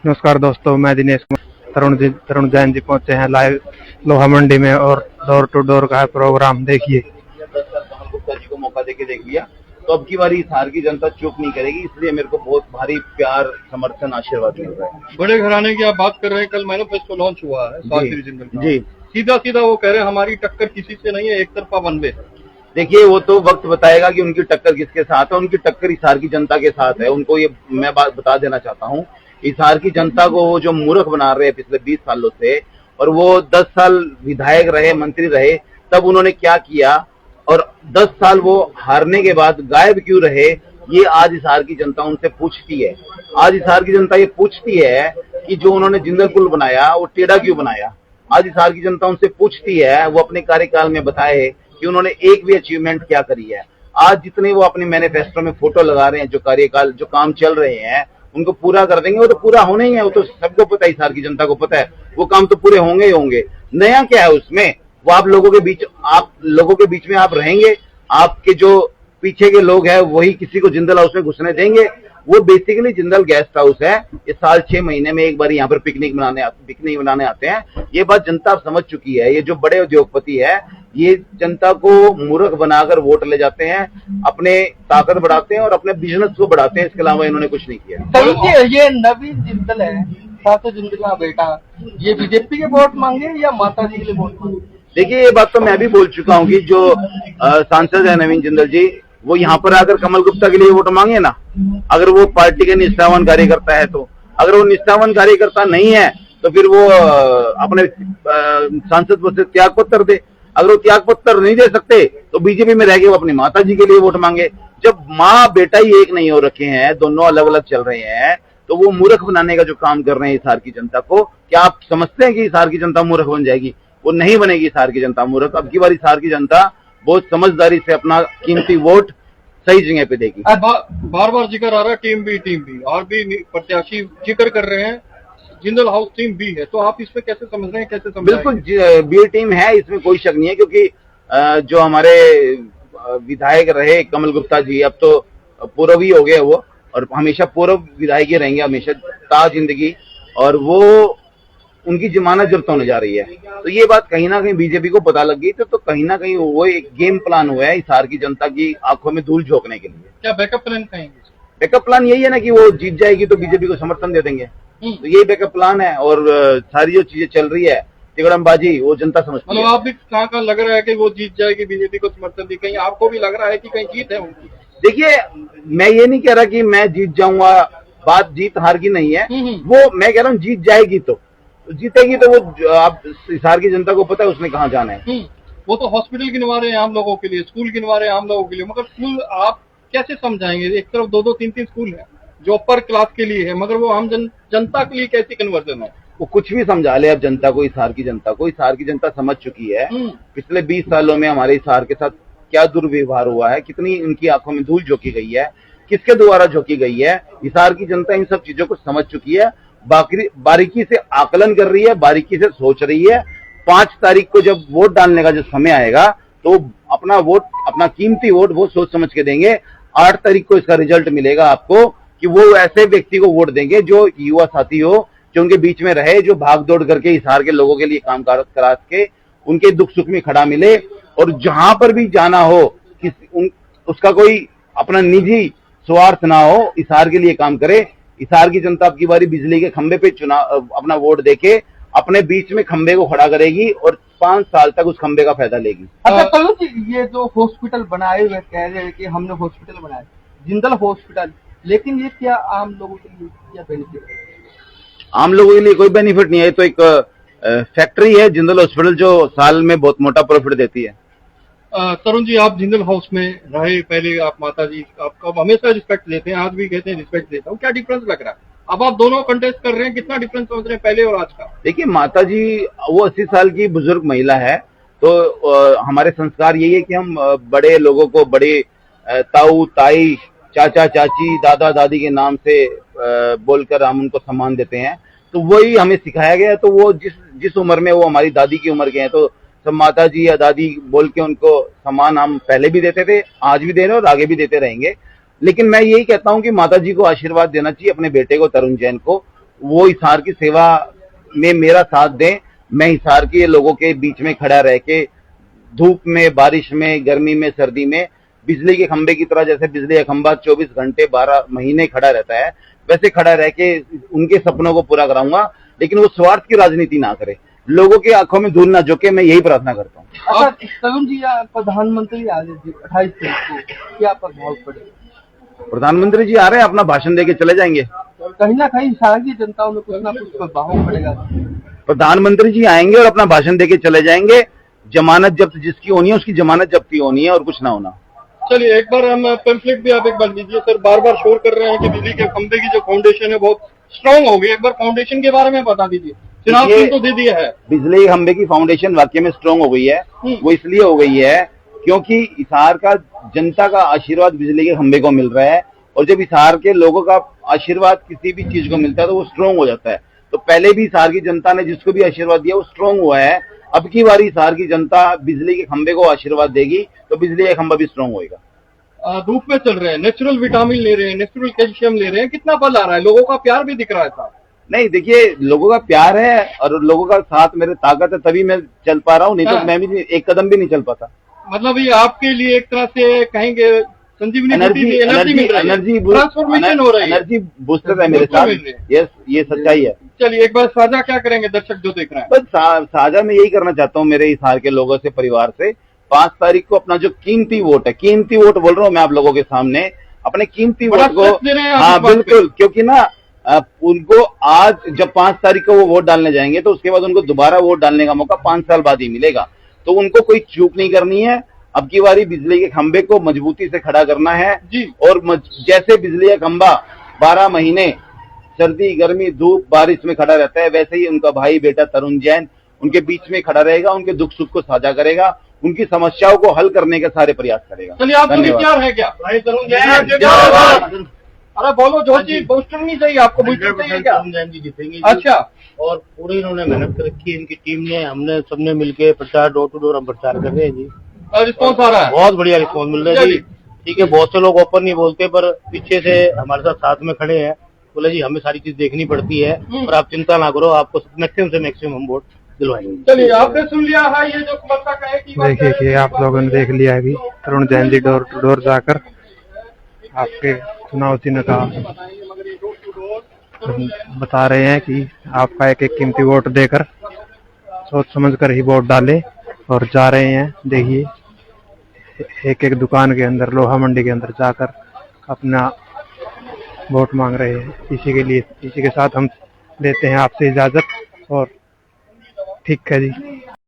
नमस्कार दोस्तों, मैं दिनेश कुमार। तरुण जैन जी पहुंचे हैं लाइव लोहा मंडी में और डोर टू डोर का है प्रोग्राम। देखिए 10 साल कमल गुप्ता जी को मौका देके देख लिया, तो अब की बारी हिसार की जनता चुप नहीं करेगी, इसलिए मेरे को बहुत भारी प्यार, समर्थन, आशीर्वाद मिल रहा है। बड़े घराने की आप बात कर रहे हैं, कल मैनिफेस्टो लॉन्च हुआ है सावित्री जिंदल का। जी, सीधा सीधा वो कह रहे हैं हमारी टक्कर किसी से नहीं है, एक तरफा वन वे। देखिए वो तो वक्त बताएगा कि उनकी टक्कर किसके साथ है। उनकी टक्कर हिसार की जनता के साथ है। उनको ये मैं बात बता देना चाहता हूँ, हिसार की जनता को वो जो मूर्ख बना रहे हैं पिछले 20 सालों से, और वो 10 साल विधायक रहे, मंत्री रहे, तब उन्होंने क्या किया, और 10 साल वो हारने के बाद गायब क्यों रहे, ये आज हिसार की जनता उनसे पूछती है। आज हिसार की जनता ये पूछती है कि जो उन्होंने जिंदल पुल बनाया वो टेढ़ा क्यों बनाया। आज हिसार की जनता उनसे पूछती है, वो अपने कार्यकाल में बताए कि उन्होंने एक भी अचीवमेंट क्या करी है। आज जितने वो अपने मैनिफेस्टो में फोटो लगा रहे हैं, जो कार्यकाल, जो काम चल रहे हैं, उनको पूरा कर देंगे। वो तो पूरा होने ही है, वो तो सबको पता है, हिसार की जनता को पता है, वो काम तो पूरे होंगे ही होंगे। नया क्या है उसमें? वो आप लोगों के बीच में आप रहेंगे, आपके जो पीछे के लोग हैं वही किसी को जिंदल हाउस में घुसने देंगे। वो बेसिकली जिंदल गेस्ट हाउस है। ये साल 6 महीने में एक बार यहाँ पर पिकनिक मनाने आते हैं। ये बात जनता समझ चुकी है। ये जो बड़े उद्योगपति है, ये जनता को मूर्ख बनाकर वोट ले जाते हैं, अपने ताकत बढ़ाते हैं और अपने बिजनेस को बढ़ाते हैं। इसके अलावा इन्होंने कुछ नहीं किया। ये नवीन जिंदल है, सातों जिंदल का बेटा, ये बीजेपी के वोट मांगे या माता जी के लिए वोट मांगे? देखिए ये बात तो मैं भी बोल चुका हूँ कि जो सांसद है नवीन जिंदल जी, वो यहाँ पर आकर कमल गुप्ता के लिए वोट मांगे ना, अगर वो पार्टी के निष्ठावान कार्यकर्ता है तो। अगर वो निष्ठावान कार्यकर्ता नहीं है तो फिर वो अपने सांसद पद से त्याग पत्र दे। अगर वो त्याग पत्र नहीं दे सकते तो बीजेपी में रह के वो अपनी माता जी के लिए वोट मांगे। जब माँ बेटा ही एक नहीं हो रखे हैं, दोनों अलग अलग चल रहे हैं, तो वो मूर्ख बनाने का जो काम कर रहे हैं हिसार की जनता को, क्या आप समझते हैं कि हिसार की जनता मूर्ख बन जाएगी? वो नहीं बनेगी हिसार की जनता मूर्ख। अब की बार हिसार की जनता बहुत समझदारी से अपना कीमती वोट सही जगह पे देगी। बार बार जिक्र आ रहा है टीम बी और भी प्रत्याशी जिक्र कर रहे हैं, जिंदल हाउस टीम बी है, तो आप इस पे कैसे समझ रहे हैं, कैसे समझ? बिल्कुल बी टीम है, इसमें कोई शक नहीं है, क्योंकि जो हमारे विधायक रहे कमल गुप्ता जी, अब तो पूर्व ही हो गए वो, और हमेशा पूर्व विधायक ही रहेंगे हमेशा ता जिंदगी, और वो उनकी जमानत जब्त होने जा रही है। तो ये बात कहीं ना कहीं बीजेपी को पता लग गई, तो कहीं ना कहीं वो एक गेम प्लान हुआ है हिसार की जनता की आंखों में धूल झोंकने के लिए। क्या बैकअप प्लान कहेंगे? बैकअप प्लान यही है ना कि वो जीत जाएगी तो बीजेपी को समर्थन दे देंगे, तो यही बैकअप प्लान है। और सारी जो चीजें चल रही है तिगड़मबाजी, वो जनता समझती है। मतलब आप भी कहाँ लग रहा है कि वो जीत जाएगी, बीजेपी को समर्थन दी, कहीं आपको भी लग रहा है कि कहीं जीत है उनकी? देखिए मैं ये नहीं कह रहा कि मैं जीत जाऊंगा, बात जीत हार की नहीं है, वो मैं कह रहा हूँ जीत जाएगी तो जीतेगी, तो वो आप हिसार की जनता को पता है उसने कहाँ जाना है। वो तो हॉस्पिटल गिनवा रहे हैं आम लोगों के लिए, स्कूल गिनवा रहे हैं आम लोगों के लिए, मगर स्कूल आप कैसे समझाएंगे? एक तरफ 2-2, 3-3 स्कूल है जो अपर क्लास के लिए है, मगर वो आम जनता के लिए कैसी कन्वर्जन है? वो कुछ भी समझा ले अब जनता को, हिसार की जनता को। हिसार की जनता समझ चुकी है पिछले 20 सालों में हमारे हिसार के साथ क्या दुर्व्यवहार हुआ है, कितनी इनकी आंखों में धूल झोंकी गई है, किसके द्वारा झोंकी गई है। हिसार की जनता इन सब चीजों को समझ चुकी है, बारीकी से आकलन कर रही है, बारीकी से सोच रही है। 5 तारीख को जब वोट डालने का जो समय आएगा तो अपना वोट, अपना कीमती वोट वो सोच समझ के देंगे। 8 तारीख को इसका रिजल्ट मिलेगा आपको कि वो ऐसे व्यक्ति को वोट देंगे जो युवा साथी हो, जो उनके बीच में रहे, जो भाग दौड़ करके हिसार के लोगों के लिए काम करा के उनके दुख सुख में खड़ा मिले, और जहां पर भी जाना हो उसका कोई अपना निजी स्वार्थ ना हो, हिसार के लिए काम करे। हिसार की जनता अब की बारी बिजली के खंबे पे चुनाव अपना वोट देके अपने बीच में खंबे को खड़ा करेगी और 5 साल तक उस खंबे का फायदा लेगी। अच्छा चलो जी, ये जो हॉस्पिटल बनाए हुए कह रहे हैं कि हमने हॉस्पिटल बनाया, जिंदल हॉस्पिटल, लेकिन ये क्या आम लोगों के लिए क्या बेनिफिट है? आम लोगों के लिए कोई बेनिफिट नहीं है। तो एक फैक्ट्री है जिंदल हॉस्पिटल, जो साल में बहुत मोटा प्रॉफिट देती है। तरुण जी, आप जिंदल हाउस में रहे पहले, आप माता जी आपका हमेशा रिस्पेक्ट देते हैं, आज भी कहते हैं रिस्पेक्ट देता हूँ, क्या डिफरेंस लग रहा है? अब आप दोनों कंटेस्ट कर रहे हैं, कितना डिफरेंस समझ रहे हैं पहले और आज का? देखिए माता जी वो 80 साल की बुजुर्ग महिला है, तो हमारे संस्कार यही है कि हम बड़े लोगों को बड़े ताऊ ताई, चाचा चाची, दादा दादी के नाम से बोलकर हम उनको सम्मान देते हैं। तो वही हमें सिखाया गया है। तो वो जिस उम्र में वो हमारी दादी की उम्र के हैं, तो सब माता जी या दादी बोल के उनको सम्मान हम पहले भी देते थे, आज भी दे रहे हैं और आगे भी देते रहेंगे। लेकिन मैं यही कहता हूं कि माता जी को आशीर्वाद देना चाहिए अपने बेटे को, तरुण जैन को। वो हिसार की सेवा में मेरा साथ दें। मैं हिसार के लोगों के बीच में खड़ा रह के धूप में, बारिश में, गर्मी में, सर्दी में बिजली के खंभे की तरह, जैसे बिजली का खंभा 24 घंटे 12 महीने खड़ा रहता है, वैसे खड़ा रह के उनके सपनों को पूरा कराऊंगा। लेकिन वो स्वार्थ की राजनीति ना करे, लोगों की आंखों में धूल ना झोंके, मैं यही प्रार्थना करता हूँ। अच्छा तरुण जी, प्रधानमंत्री आ रहे जी 28 तारीख को, क्या प्रभाव पड़ेगा? प्रधानमंत्री जी आ रहे हैं, अपना भाषण देके चले जाएंगे। कहीं ना कहीं हिसार की जनता में कुछ ना कुछ प्रभाव पड़ेगा। प्रधानमंत्री जी आएंगे और अपना भाषण देके चले जाएंगे। जमानत जब्त जिसकी होनी है उसकी जमानत जब्ती होनी है और कुछ ना होना। चलिए एक बार हम पेम्फलेट भी आप एक बार लीजिए सर। बार बार शोर कर रहे हैं कि बिजली के खंभे की जो फाउंडेशन है बहुत स्ट्रांग हो गई। एक बार फाउंडेशन के बारे में बता दीजिए। चुनाव चिन्ह तो दे दिया है। बिजली खंभे की फाउंडेशन वाकई में स्ट्रांग हो गई है। वो इसलिए हो गई है क्योंकि हिसार का जनता का आशीर्वाद बिजली के खंभे को मिल रहा है, और जब हिसार के लोगों का आशीर्वाद किसी भी चीज को मिलता है तो वो स्ट्रांग हो जाता है। तो पहले भी हिसार की जनता ने जिसको भी आशीर्वाद दिया वो स्ट्रांग हुआ है। अब की बारी हिसार की जनता बिजली के खंभे को आशीर्वाद देगी तो बिजली का खंभा भी स्ट्रांग होएगा। धूप में चल रहे हैं, नेचुरल विटामिन ले रहे हैं, नेचुरल कैल्शियम ले रहे हैं, कितना बल आ रहा है, लोगों का प्यार भी दिख रहा है साहब। नहीं देखिए, लोगों का प्यार है और लोगों का साथ मेरे ताकत है, तभी मैं चल पा रहा हूँ, नहीं तो मैं भी एक कदम भी नहीं चल पाता। मतलब ये आपके लिए एक तरह से कहेंगे संजीवनी एनर्जी ट्रांसफॉर्मेशन हो रही है, एनर्जी बूस्टर है मेरे साथ। ये सच्चाई है। चलिए एक बार साझा क्या करेंगे दर्शक जो देख रहे हैं? बस साझा मैं यही करना चाहता हूँ मेरे हिसार के लोगों से, परिवार से। 5 तारीख को अपना जो कीमती वोट है, कीमती वोट बोल रहा हूँ मैं आप लोगों के सामने, अपने कीमती वोट को, हाँ बिल्कुल, क्योंकि ना उनको आज जब 5 तारीख को वो वोट डालने जाएंगे तो उसके बाद उनको दोबारा वोट डालने का मौका 5 साल बाद ही मिलेगा। तो उनको कोई चूक नहीं करनी है। अब की बारी बिजली के खंभे को मजबूती से खड़ा करना है जी। और जैसे बिजली का खंभा 12 महीने सर्दी, गर्मी, धूप, बारिश में खड़ा रहता है, वैसे ही उनका भाई बेटा तरुण जैन उनके बीच में खड़ा रहेगा, उनके दुख सुख को साझा करेगा, उनकी समस्याओं को हल करने के सारे प्रयास करेगा। चलिए आप लोग तैयार है क्या? भाई तरुण जैन, अरे बोलो जो जी, बूस्टर नहीं चाहिए आपको, बूस्टर चाहिए क्या? तरुण जैन जी जीतेंगे। अच्छा, और पूरे इन्होंने मेहनत कर रखी है, इनकी टीम ने, हमने सबने मिलके प्रचार, डोर टू डोर हम प्रचार कर रहे हैं जी। रिस्पॉन्स आ रहा है, बहुत बढ़िया रिस्पॉन्स मिल रहा है जी। ठीक है, बहुत से लोग ओपन नहीं बोलते पर पीछे से हमारे साथ में खड़े हैं, बोले जी हमें सारी चीज देखनी पड़ती है और आप चिंता ना करो, आपको मैक्सिमम से मैक्सिमम हम वोट दिलवाएंगे। चलिए आपने सुन लिया है ये जो समस्या कहे की बात। देखिए कि आप लोगों ने देख लिया है कि तरुण Jain ji door to door जाकर आपके चुनाव चिन्ह का बता रहे हैं कि आपका एक एक कीमती वोट देकर सोच समझ कर ही वोट डालें, और जा रहे हैं। देखिए एक एक दुकान के अंदर, लोहा मंडी के अंदर जाकर अपना वोट मांग रहे हैं। इसी के साथ हम लेते हैं आपसे इजाजत, और ठीक है जी।